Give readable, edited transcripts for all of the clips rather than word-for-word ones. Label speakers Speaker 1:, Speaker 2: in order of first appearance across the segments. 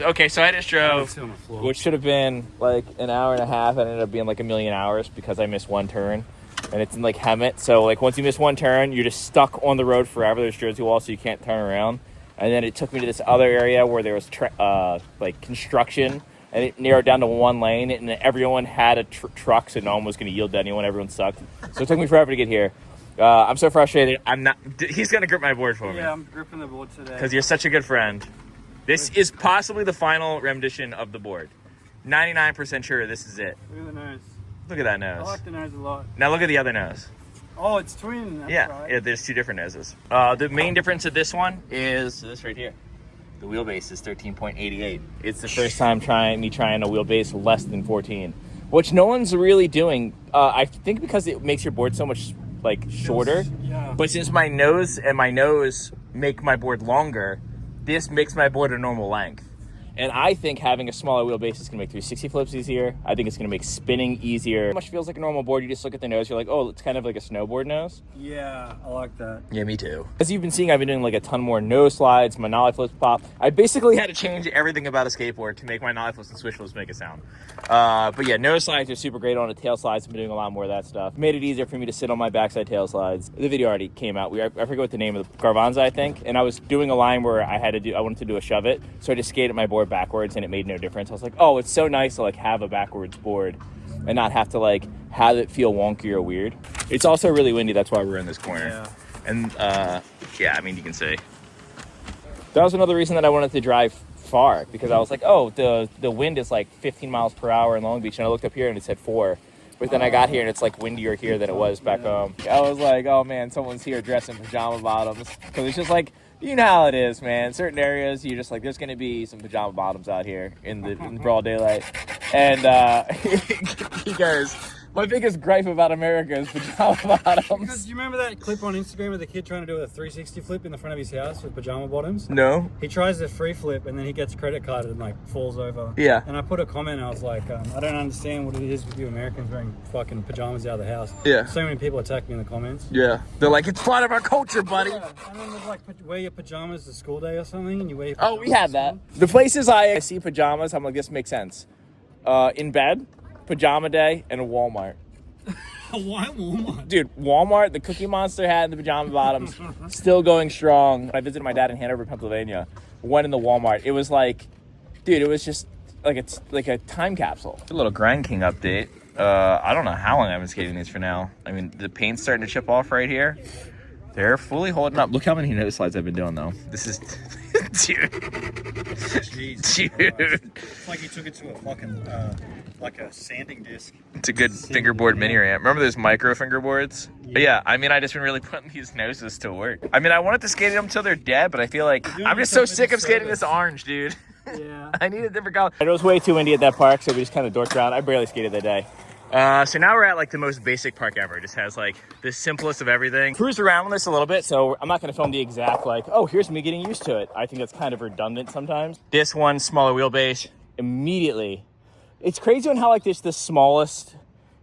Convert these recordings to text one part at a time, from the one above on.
Speaker 1: Okay, so I just drove, which should have been like an hour and a half. It ended up being like a million hours because I missed one turn. And it's in like Hemet. So like once you miss one turn, you're just stuck on the road forever. There's Jersey Wall, so you can't turn around. And then it took me to this other area where there was like construction. And it narrowed down to one lane. And everyone had a truck, so no one was going to yield to anyone. Everyone sucked. So it took me forever to get here. I'm so frustrated. I'm not. He's going to grip my board for me.
Speaker 2: Yeah, I'm gripping the board today.
Speaker 1: Because you're such a good friend. This is possibly the final rendition of the board. 99% sure this is it.
Speaker 2: Look at the nose.
Speaker 1: Look at that nose.
Speaker 2: I like the nose a lot.
Speaker 1: Now look at the other nose.
Speaker 2: Oh, it's twin. That's right.
Speaker 1: Yeah, there's two different noses. The main difference of this one is this right here. The wheelbase is 13.88. It's the first time trying a wheelbase less than 14, which no one's really doing. I think because it makes your board so much like shorter.
Speaker 2: Yeah.
Speaker 1: But since my nose and my nose make my board longer, this makes my board a normal length. And I think having a smaller wheelbase is going to make 360 flips easier. I think it's going to make spinning easier. It much feels like a normal board. You just look at the nose, you're like, oh, it's kind of like a snowboard nose.
Speaker 2: Yeah, I like that.
Speaker 1: Yeah, me too. As you've been seeing, I've been doing like a ton more nose slides, my nollie flips pop. I basically had to change everything about a skateboard to make my nollie flips and swish flips make a sound. But yeah, nose slides are super great on it. Tail slides, I've been doing a lot more of that stuff. Made it easier for me to sit on my backside tail slides. The video already came out. I forget what the name of the Garvanza, I think. And I was doing a line where I wanted to do a shove it. So I just skated my board backwards and it made no difference. I was like, oh, it's so nice to like have a backwards board and not have to like have it feel wonky or weird. It's also really windy. That's why we're in this corner.
Speaker 2: Yeah.
Speaker 1: And yeah, I mean, you can see. That was another reason that I wanted to drive far, because I was like, oh, the wind is like 15 miles per hour in Long Beach, and I looked up here and it said 4. But then I got here and it's like windier here than it was back home. I was like, oh man, someone's here dressed in pajama bottoms, because it's just like, you know how it is, man. Certain areas, you're just like, there's gonna be some pajama bottoms out here in broad daylight. And he goes, my biggest gripe about America is pajama bottoms.
Speaker 2: Because you remember that clip on Instagram of the kid trying to do a 360 flip in the front of his house with pajama bottoms?
Speaker 1: No.
Speaker 2: He tries the free flip and then he gets credit carded and like falls over.
Speaker 1: Yeah.
Speaker 2: And I put a comment and I was like, I don't understand what it is with you Americans wearing fucking pajamas out of the house.
Speaker 1: Yeah.
Speaker 2: So many people attack me in the comments.
Speaker 1: Yeah. They're like, it's part of our culture, buddy.
Speaker 2: Yeah. And then there's like, wear your pajamas to school day or something, and you wear your
Speaker 1: Oh, we had that. The places I see pajamas, I'm like, this makes sense. In bed, pajama day, and a Walmart.
Speaker 2: Why Walmart?
Speaker 1: Dude, Walmart, the Cookie Monster hat and the pajama bottoms, still going strong. I visited my dad in Hanover, Pennsylvania. Went in the Walmart. It was like, dude, it was just like it's like a time capsule. A little Grind King update. I don't know how long I've been skating these for now. I mean, the paint's starting to chip off right here. They're fully holding up. Look how many nose slides I've been doing, though. This is... Dude. Dude.
Speaker 2: It's like you took it to a fucking, like a sanding disc.
Speaker 1: It's a good fingerboard mini ramp. Remember those micro fingerboards? Yeah. But yeah, I mean, I just been really putting these noses to work. I mean, I wanted to skate them until they're dead, but I feel like I'm just so sick of skating this orange, dude.
Speaker 2: Yeah.
Speaker 1: I need a different color. It was way too windy at that park, so we just kind of dorked around. I barely skated that day. So now we're at like the most basic park ever. It just has like the simplest of everything. Cruised around on this a little bit, so I'm not going to film the exact like, oh, here's me getting used to it. I think that's kind of redundant sometimes. This one, smaller wheelbase, immediately. It's crazy on how like this the smallest,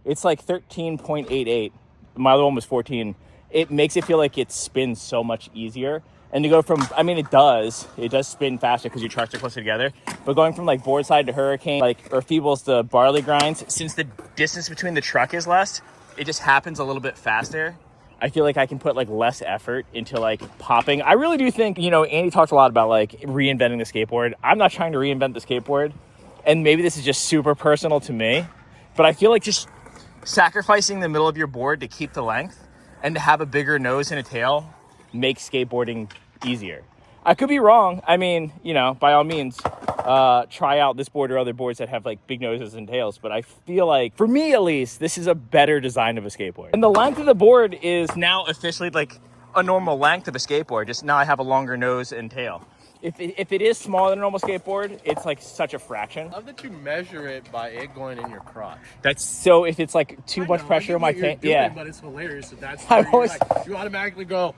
Speaker 1: it's like 13.88. My other one was 14. It makes it feel like it spins so much easier. And to go from, I mean, it does spin faster because your trucks are closer together. But going from like board side to Hurricane, like, or Feebles to Barley Grinds, since the distance between the truck is less, it just happens a little bit faster. I feel like I can put like less effort into like popping. I really do think, you know, Andy talked a lot about like reinventing the skateboard. I'm not trying to reinvent the skateboard. And maybe this is just super personal to me, but I feel like just sacrificing the middle of your board to keep the length and to have a bigger nose and a tail makes skateboarding easier. I could be wrong. I mean, you know, by all means, try out this board or other boards that have like big noses and tails. But I feel like, for me at least, this is a better design of a skateboard. And the length of the board is now officially like a normal length of a skateboard. Just now I have a longer nose and tail. If it is smaller than a normal skateboard, it's like such a fraction.
Speaker 3: I love that you measure it by it going in your crotch.
Speaker 1: That's so if it's like too much pressure on my pant, yeah.
Speaker 3: But it's hilarious that that's where you automatically go.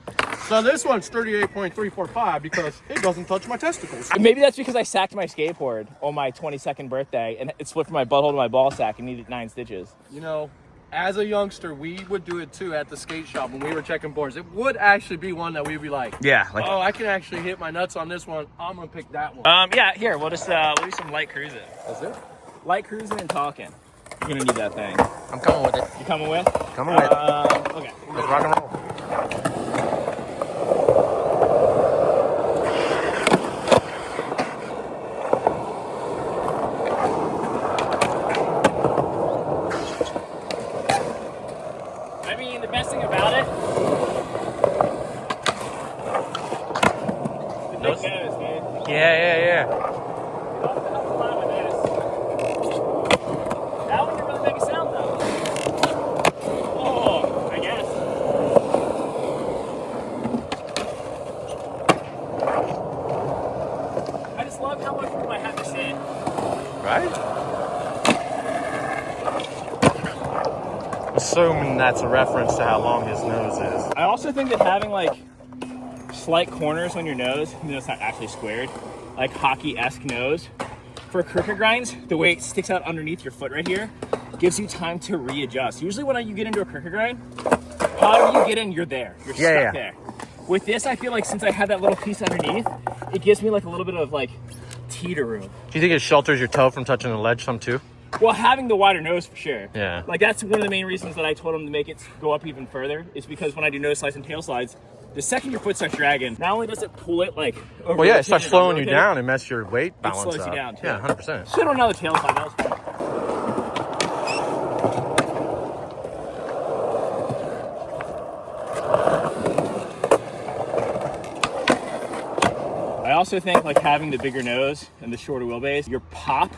Speaker 3: So this one's 38.345 because it doesn't touch my testicles.
Speaker 1: Maybe that's because I sacked my skateboard on my 22nd birthday and it slipped from my butthole to my ball sack and needed 9 stitches.
Speaker 3: You know, as a youngster, we would do it too at the skate shop when we were checking boards. It would actually be one that we'd be like,
Speaker 1: Yeah, like
Speaker 3: oh, I can actually hit my nuts on this one. I'm gonna pick that one.
Speaker 1: yeah, here, we'll just we'll do some light cruising.
Speaker 3: That's it.
Speaker 1: Light cruising and talking. You're gonna need that thing.
Speaker 3: I'm coming with it.
Speaker 1: You coming with?
Speaker 3: Coming with.
Speaker 1: Okay.
Speaker 3: Let's rock and roll.
Speaker 1: I mean, the best thing about it, the big nose, dude.
Speaker 3: Yeah.
Speaker 1: That one can really make a sound though. Oh, I guess. I just love how much room I have to sit.
Speaker 3: Right? Assuming that's a reference to how long his nose is.
Speaker 1: I also think that having like slight corners on your nose, even though it's not actually squared, like hockey-esque nose, for crooked grinds, the way it sticks out underneath your foot right here, gives you time to readjust. Usually when you get into a crooked grind, however you get in, you're there. You're stuck there. With this, I feel like since I have that little piece underneath, it gives me like a little bit of like teeter room.
Speaker 3: Do you think it shelters your toe from touching the ledge some too?
Speaker 1: Well, having the wider nose for sure.
Speaker 3: Yeah.
Speaker 1: Like that's one of the main reasons that I told him to make it go up even further, is because when I do nose slides and tail slides, the second your foot starts dragging, not only does it pull it like over.
Speaker 3: Well, yeah, it starts slowing you down and mess your weight
Speaker 1: it
Speaker 3: balance
Speaker 1: slows
Speaker 3: up.
Speaker 1: you down too.
Speaker 3: Yeah, 100%.
Speaker 1: Shit on another tail slide, that was fun. I also think like having the bigger nose and the shorter wheelbase, your pop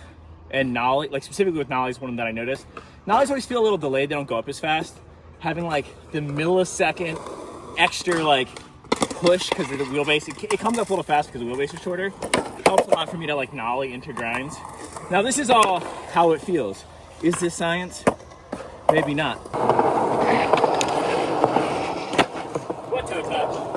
Speaker 1: and nollie, like specifically with nollies, one that I noticed. Nollies always feel a little delayed, they don't go up as fast. Having like the millisecond extra like push because of the wheelbase, it comes up a little fast because the wheelbase is shorter. Helps a lot for me to like nollie into grinds. Now this is all how it feels. Is this science? Maybe not. What toe touch?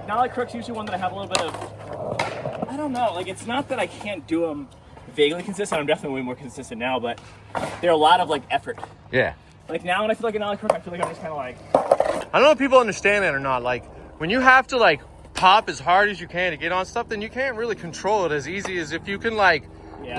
Speaker 1: Nollie crook's usually one that I have a little bit of, I don't know, like it's not that I can't do them vaguely consistent. I'm definitely way more consistent now, but they're a lot of like effort.
Speaker 3: Yeah.
Speaker 1: Like now when I feel like a nollie crook, I feel like I'm just kind of like.
Speaker 3: I don't know if people understand that or not. Like when you have to like pop as hard as you can to get on stuff, then you can't really control it as easy as if you can like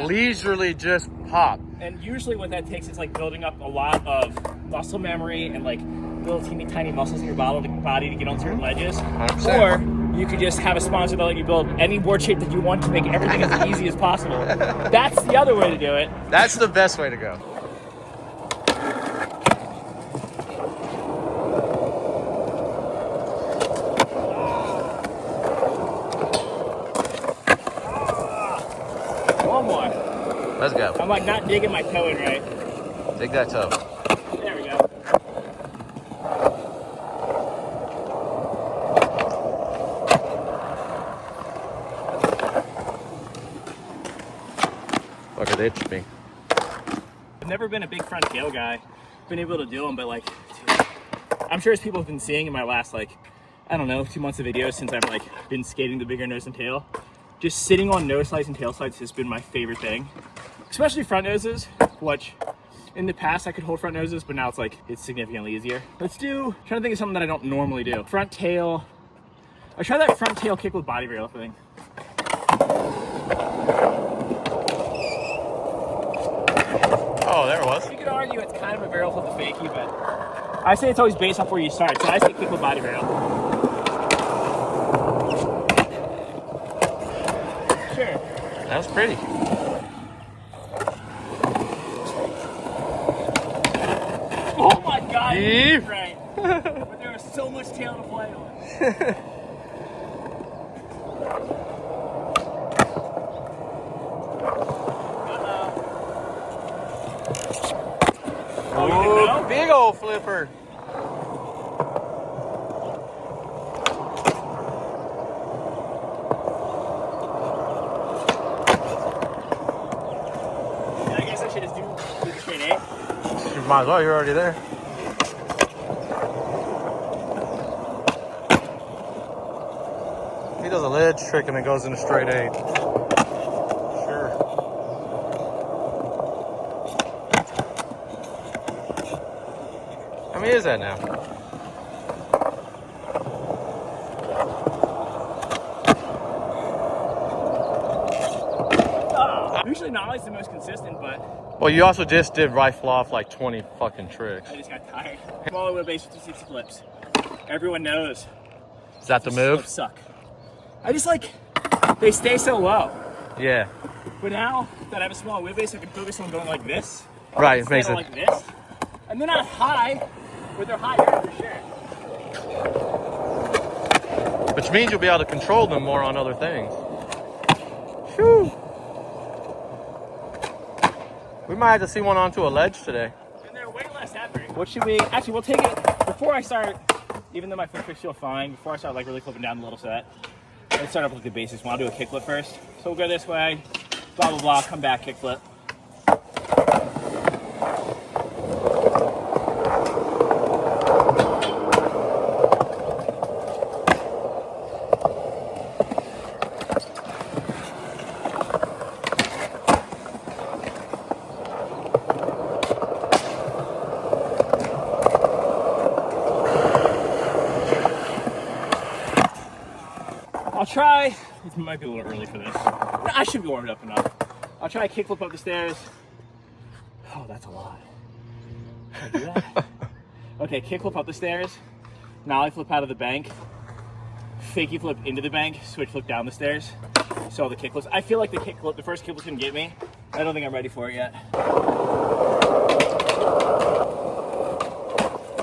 Speaker 3: leisurely just pop.
Speaker 1: And usually what that takes is like building up a lot of muscle memory and like little teeny tiny muscles in your body to get on certain ledges.
Speaker 3: 100%.
Speaker 1: Or you could just have a sponsor that let you build any board shape that you want to make everything as easy as possible. That's the other way to do it.
Speaker 3: That's the best way to go.
Speaker 1: One more.
Speaker 3: Let's go.
Speaker 1: I'm like not digging my toe in right.
Speaker 3: Dig that toe.
Speaker 1: There we go.
Speaker 3: Fuck it, itched me.
Speaker 1: I've never been a big front tail guy. Been able to do them, but like, dude, I'm sure as people have been seeing in my last like, I don't know, 2 months of videos since I've like been skating the bigger nose and tail. Just sitting on nose slides and tail slides has been my favorite thing. Especially front noses, which in the past I could hold front noses, but now it's significantly easier. I'm trying to think of something that I don't normally do. Front tail. I try that front tail kick with body rail thing.
Speaker 3: Oh, there it was.
Speaker 1: You could argue it's kind of a barrel flip to fakie, but I say it's always based off where you start. So I say kick with body rail. Sure.
Speaker 3: That was pretty.
Speaker 1: Oh my god,
Speaker 3: Yep.
Speaker 1: right. But there was so much tail to play on.
Speaker 3: Oh, big old flipper. Might as well, you're already there. He does a ledge trick and it goes into straight 8. Sure. How many is that now?
Speaker 1: Usually Nolly's the most consistent, but...
Speaker 3: Well, you also just did rifle off like 20 fucking tricks.
Speaker 1: I just got tired. Smaller wheelbase 56 flips. Everyone knows.
Speaker 3: Is that the move?
Speaker 1: Flips suck. I just like, they stay so low.
Speaker 3: Yeah.
Speaker 1: But now that I have a small wheelbase, I can focus on going like this.
Speaker 3: Right, it makes it...
Speaker 1: like this. And they're not high, but they're higher for sure.
Speaker 3: Which means you'll be able to control them more on other things. Whew. We might have to see one onto a ledge today.
Speaker 1: And they're way less heavy. What should we... Actually, we'll take it... Before I start, even though my foot tricks feel fine, before I start like really flipping down the little set, let's start up with the basics. Want to do a kickflip first? So we'll go this way, blah, blah, blah, come back, kickflip. I'll try, it might be a little early for this. I should be warmed up enough. I'll try a kickflip up the stairs. Oh, that's a lot. Can I do that? Okay, kickflip up the stairs. Nollie flip out of the bank. Fakie flip into the bank. Switch flip down the stairs. So the kickflips. I feel like the first kickflip's gonna get me. I don't think I'm ready for it yet.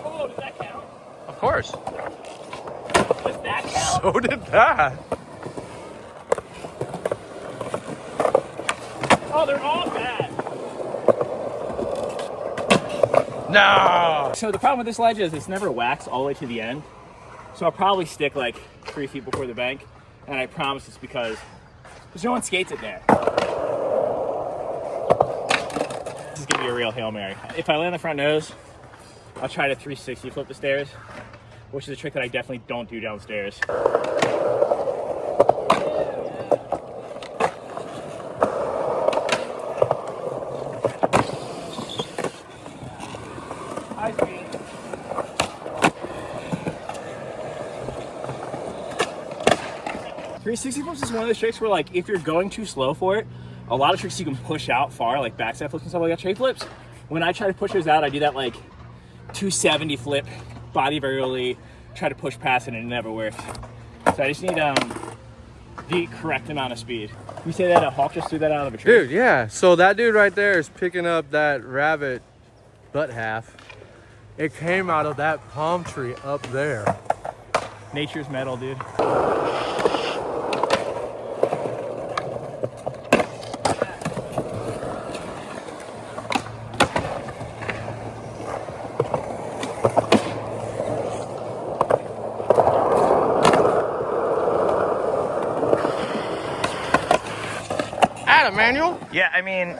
Speaker 1: Oh, does that count?
Speaker 3: Of course.
Speaker 1: Does that count?
Speaker 3: So did that.
Speaker 1: Oh, they're all bad.
Speaker 3: No.
Speaker 1: So the problem with this ledge is it's never waxed all the way to the end. So I'll probably stick like 3 feet before the bank. And I promise it's because there's no one skates it there. This is gonna be a real Hail Mary. If I land the front nose, I'll try to 360 flip the stairs, which is a trick that I definitely don't do downstairs. High speed. 360 flips is one of those tricks where, like, if you're going too slow for it, a lot of tricks you can push out far, like backside flips and stuff like that. Tray flips, when I try to push those out, I do that like 270 flip, body very early, try to push past it, and it never works. So I just need the correct amount of speed. You say that a hawk just threw that out of a tree?
Speaker 3: Dude, yeah. So that dude right there is picking up that rabbit butt half. It came out of that palm tree up there.
Speaker 1: Nature's metal, dude.
Speaker 3: Manual?
Speaker 1: Yeah, I mean,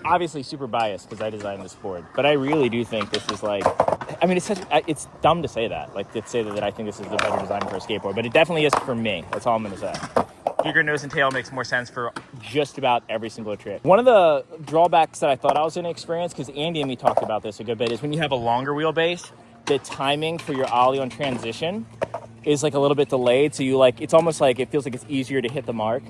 Speaker 1: obviously super biased because I designed this board, but I really do think this is like, I mean, it's dumb to say that, like to say that I think this is the better design for a skateboard, but it definitely is for me. That's all I'm going to say. Bigger nose and tail makes more sense for just about every single trick. One of the drawbacks that I thought I was going to experience, because Andy and me talked about this a good bit, is when you have a longer wheelbase, the timing for your ollie on transition is like a little bit delayed. So you like, it's almost like it feels like it's easier to hit the mark.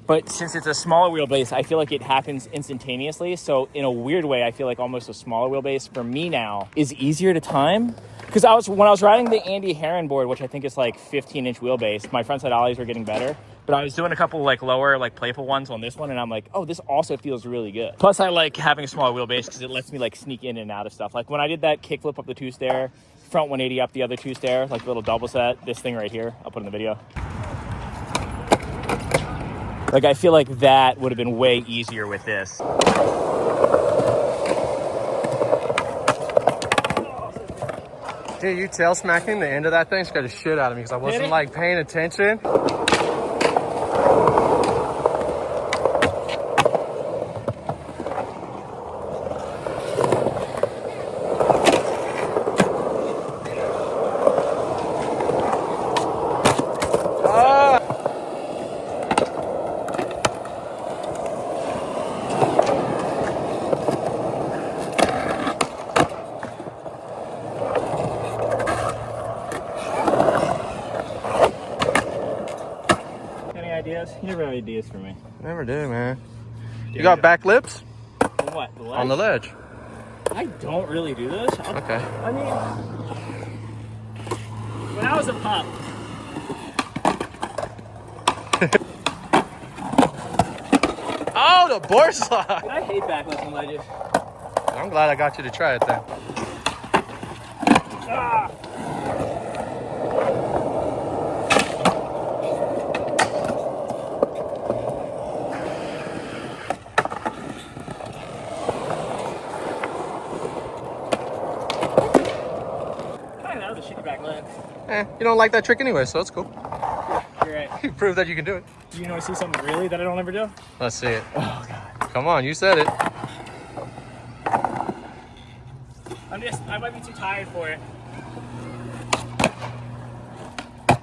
Speaker 1: But since it's a smaller wheelbase, I feel like it happens instantaneously. So in a weird way, I feel like almost a smaller wheelbase for me now is easier to time. Because when I was riding the Andy Heron board, which I think is like 15-inch wheelbase, my front side ollies were getting better. But I was doing a couple like lower, like playful ones on this one, and I'm like, oh, this also feels really good. Plus, I like having a smaller wheelbase because it lets me like sneak in and out of stuff. Like when I did that kickflip up the 2-stair, front 180 up the other 2-stair, like a little double set, this thing right here, I'll put in the video. Like, I feel like that would have been way easier with this.
Speaker 3: Dude, you tail smacking the end of that thing scared the shit out of me because I wasn't like paying attention.
Speaker 1: ideas? You never have ideas for me.
Speaker 3: Never do, man. You got back lips?
Speaker 1: What? The ledge?
Speaker 3: On the ledge.
Speaker 1: I don't really do this.
Speaker 3: Okay.
Speaker 1: I mean, when I was a pup.
Speaker 3: Oh, the board slide.
Speaker 1: I hate backflips on ledges.
Speaker 3: I'm glad I got you to try it then.
Speaker 1: Ah. That was a shitty back leg.
Speaker 3: You don't like that trick anyway, so it's cool.
Speaker 1: You're right.
Speaker 3: You proved that you can do it.
Speaker 1: Do you want to see something really that I don't ever do?
Speaker 3: Let's see it.
Speaker 1: Oh, God.
Speaker 3: Come on, you said it.
Speaker 1: I might be too tired for it.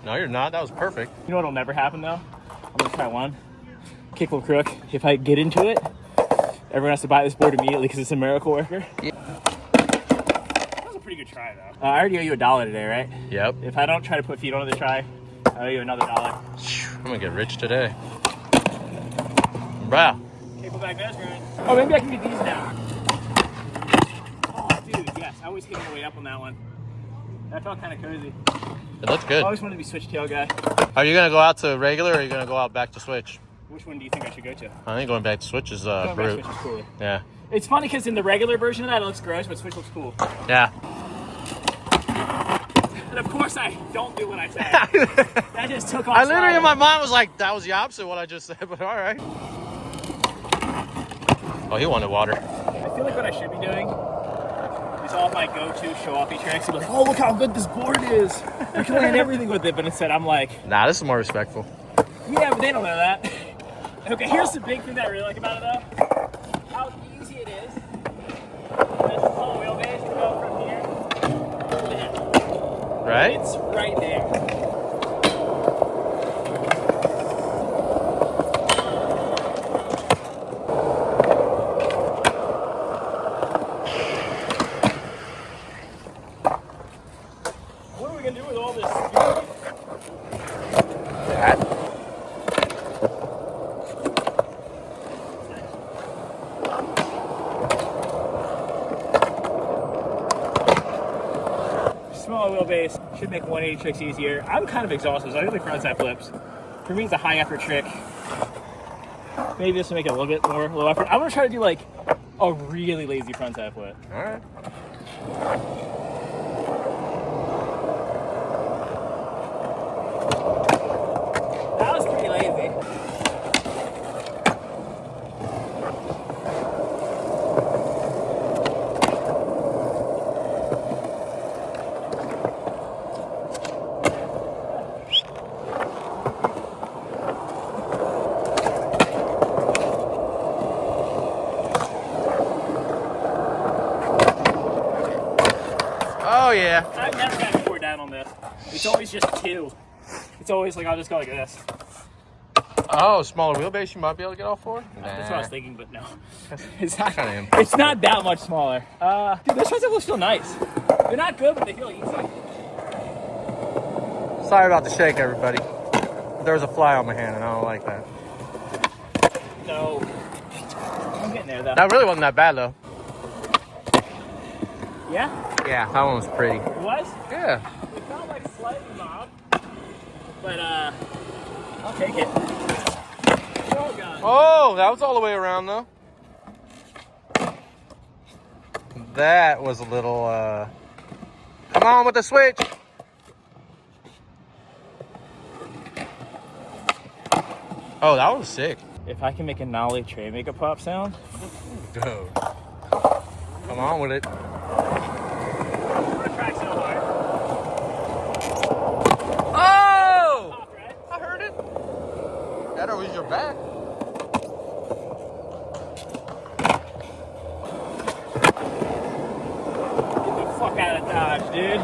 Speaker 3: No, you're not. That was perfect.
Speaker 1: You know what'll never happen, though? I'm going to try one. Kickflip crook. If I get into it, everyone has to buy this board immediately because it's a miracle worker. Yeah. That was a pretty good try, though. I already owe you $1 today, right?
Speaker 3: Yep.
Speaker 1: If I don't try to put feet on the try, I owe you another $1.
Speaker 3: I'm going to get rich today. Wow.
Speaker 1: Kickflip back nose grind. Oh, maybe I can get these now. Oh, dude, yes. I was hitting the way up on that one. That felt kind of cozy.
Speaker 3: It looks good.
Speaker 1: I always wanted to be switch tail guy.
Speaker 3: Are you going to go out to regular or are you going to go out back to switch?
Speaker 1: Which one do you think I should go to?
Speaker 3: I think going back to switch is
Speaker 1: Going back to
Speaker 3: brute.
Speaker 1: switch is cooler.
Speaker 3: Yeah.
Speaker 1: It's funny because in the regular version of that, it looks gross, but switch looks cool.
Speaker 3: Yeah.
Speaker 1: And of course, I don't do what I say. That just took off.
Speaker 3: I literally, in my mind, was like, that was the opposite of what I just said, but all right. Oh, he wanted water.
Speaker 1: I feel like what I should be doing is all my go-to show-offy tricks. Be like, oh, look how good this board is. I can land everything with it. But instead, I'm like,
Speaker 3: Nah, this is more respectful.
Speaker 1: yeah, but they don't know that. Okay, here's the big thing that I really like about it, though. How easy it is. This whole wheelbase to go from here to there.
Speaker 3: Right?
Speaker 1: It's right there. What are we gonna do with all this speed?
Speaker 3: That.
Speaker 1: Smaller wheelbase should make 180 tricks easier. I'm kind of exhausted, so I really frontside flips. For me, it's a high effort trick. Maybe this will make it a little bit more low effort. I'm gonna try to do like a really lazy frontside flip.
Speaker 3: All right.
Speaker 1: That was pretty lazy.
Speaker 3: Oh, yeah.
Speaker 1: I've never gotten 4 down on this. It's always just 2. It's always like I'll just go like this.
Speaker 3: Oh, smaller wheelbase, you might be able to get all 4?
Speaker 1: That's what I was thinking, but no. It's
Speaker 3: Kinda
Speaker 1: not,
Speaker 3: impossible.
Speaker 1: it's not that much smaller. Dude, those frontside flips feel nice. They're not good, but they feel easy.
Speaker 3: Sorry about the shake, everybody. There was a fly on my hand, and I don't like that.
Speaker 1: No. I'm getting there, though.
Speaker 3: That really wasn't that bad, though.
Speaker 1: Yeah?
Speaker 3: Yeah, that one was pretty.
Speaker 1: It was?
Speaker 3: Yeah.
Speaker 1: It felt like slightly mob. But, I'll take it. Oh, God.
Speaker 3: Oh, that was all the way around, though. That was a little, Come on with the switch. Oh, that was sick.
Speaker 1: If I can make a nollie tray make a pop sound.
Speaker 3: Dude. Come on with it.
Speaker 1: I'm gonna try so hard.
Speaker 3: Oh!
Speaker 1: Pop, right?
Speaker 3: I heard it. That or was your back.
Speaker 1: Get the fuck out of Dodge, dude.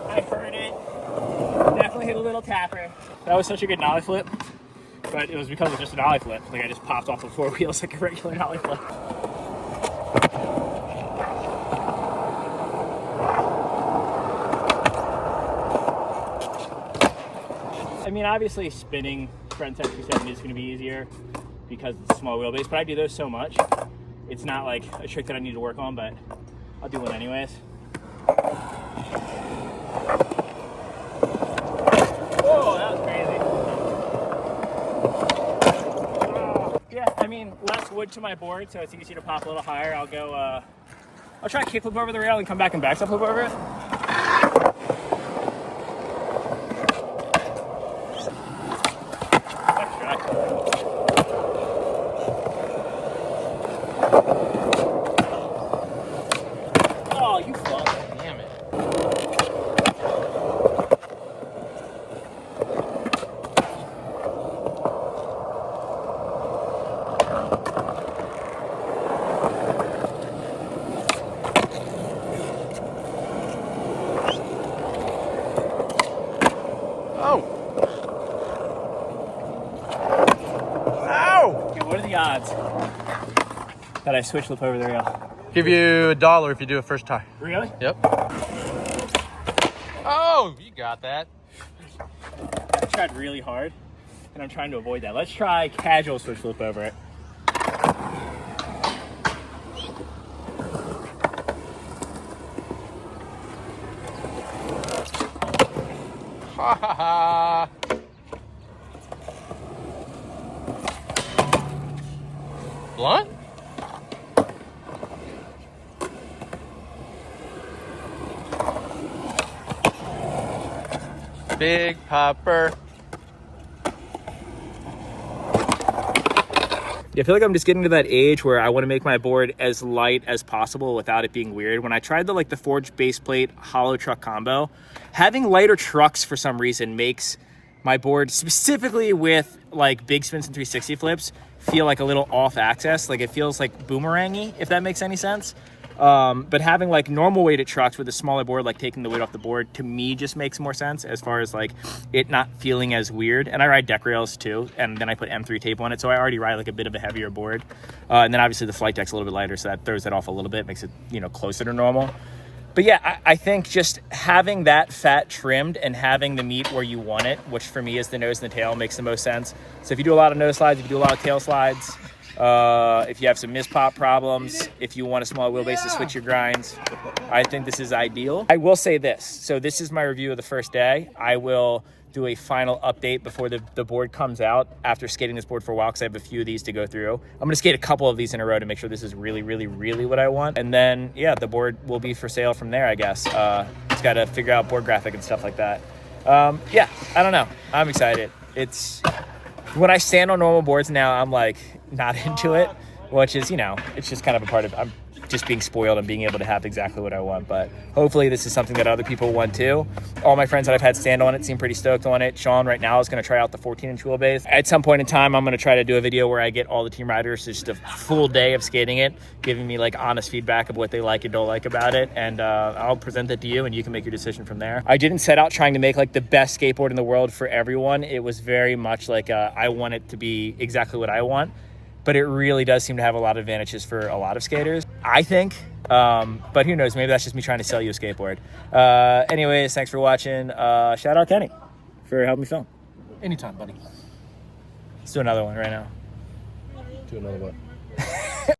Speaker 1: I heard it. Definitely hit a little tapper. That was such a good nollie flip, but it was because it was just a nollie flip. Like I just popped off the 4 wheels like a regular nollie flip. mean, obviously spinning front side 270 is going to be easier because it's a small wheelbase, but I do those so much. It's not like a trick that I need to work on, but I'll do one anyways. Whoa, that was crazy. Yeah, I mean, less wood to my board, so it's easy to pop a little higher. I'll go, I'll try to kickflip over the rail and come back and backstep flip over it. Let's try. Oh, you fuck. Damn it. What are the odds that I switch flip over the rail?
Speaker 3: Give you $1 if you do it first try.
Speaker 1: Really?
Speaker 3: Yep. Oh, you got that.
Speaker 1: I tried really hard, and I'm trying to avoid that. Let's try casual switch flip over it.
Speaker 3: Ha ha ha. Blunt? Big popper.
Speaker 1: Yeah, I feel like I'm just getting to that age where I want to make my board as light as possible without it being weird. When I tried the forged base plate hollow truck combo, having lighter trucks for some reason makes my board, specifically with like big spins and 360 flips, feel like a little off axis. Like it feels like boomerangy, if that makes any sense. But having like normal weighted trucks with a smaller board, like taking the weight off the board, to me just makes more sense as far as like it not feeling as weird. And I ride deck rails too, and then I put M3 tape on it, so I already ride like a bit of a heavier board. And then obviously the flight deck's a little bit lighter, so that throws that off a little bit, makes it, you know, closer to normal. But yeah, I think just having that fat trimmed and having the meat where you want it, which for me is the nose and the tail, makes the most sense. So if you do a lot of nose slides, if you do a lot of tail slides, if you have some mispop problems, if you want a small wheelbase to switch your grinds, I think this is ideal. I will say this. So this is my review of the first day. I will do a final update before the board comes out after skating this board for a while, because I have a few of these to go through. I'm going to skate a couple of these in a row to make sure this is really, really, really what I want. And then, yeah, the board will be for sale from there, I guess. It's got to figure out board graphic and stuff like that. Yeah, I don't know. I'm excited. It's when I stand on normal boards now, I'm like not into it, which is, you know, it's just kind of a part of, I'm just being spoiled and being able to have exactly what I want. But hopefully this is something that other people want too. All my friends that I've had stand on it seem pretty stoked on it. Sean right now is going to try out the 14-inch wheelbase. At some point in time, I'm going to try to do a video where I get all the team riders just a full day of skating it, giving me like honest feedback of what they like and don't like about it. And I'll present it to you and you can make your decision from there. I didn't set out trying to make like the best skateboard in the world for everyone. It was very much like I want it to be exactly what I want. But it really does seem to have a lot of advantages for a lot of skaters, I think. But who knows? Maybe that's just me trying to sell you a skateboard. Anyways, thanks for watching. Shout out Kenny for helping me film.
Speaker 3: Anytime, buddy.
Speaker 1: Let's do another one right now.
Speaker 3: Do another one.